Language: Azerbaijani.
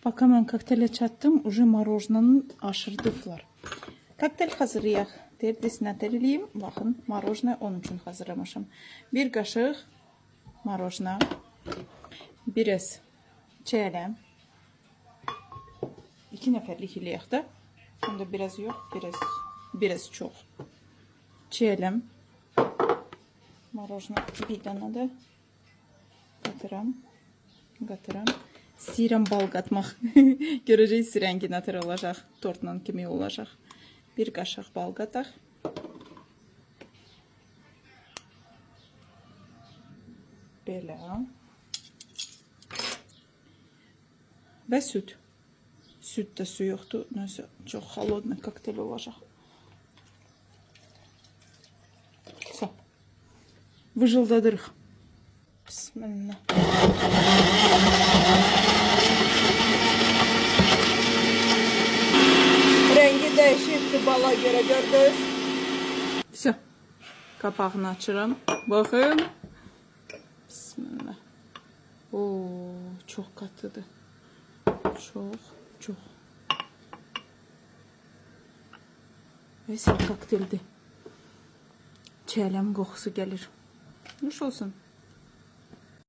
Пока ben kokteyle çattım, уже мороженanın aşırdıflar. Kokteyl hazırlayaq. Derdesine teriliyim. Bakın, moroजना onun için hazırlamışım. Bir kaşık moroजना, biraz çeyrem. 2 nəfərlik eləyək də. Bunda biraz yox, biraz çox. Çeyrem. Moroजना bir dənə də qatıram. İstəyirəm bal qatmaq. Görəcəksiniz rəngi nətər olacaq. Tortla kimi olacaq. Bir qaşıq bal qataq. Belə. Və süt. Sütdə su yoxdur. Nəsə çox xalodlu kokteyl olacaq. So. Vıcıldadırıq. Bismillah. Rengi değişikti bala göre gördünüz. Все. Kapağını açıram. Bakın. Bismillah. Oo, çok katıdır. Çok. Neyse kokteyldir. Çeylem kokusu gelir. Nuş olsun.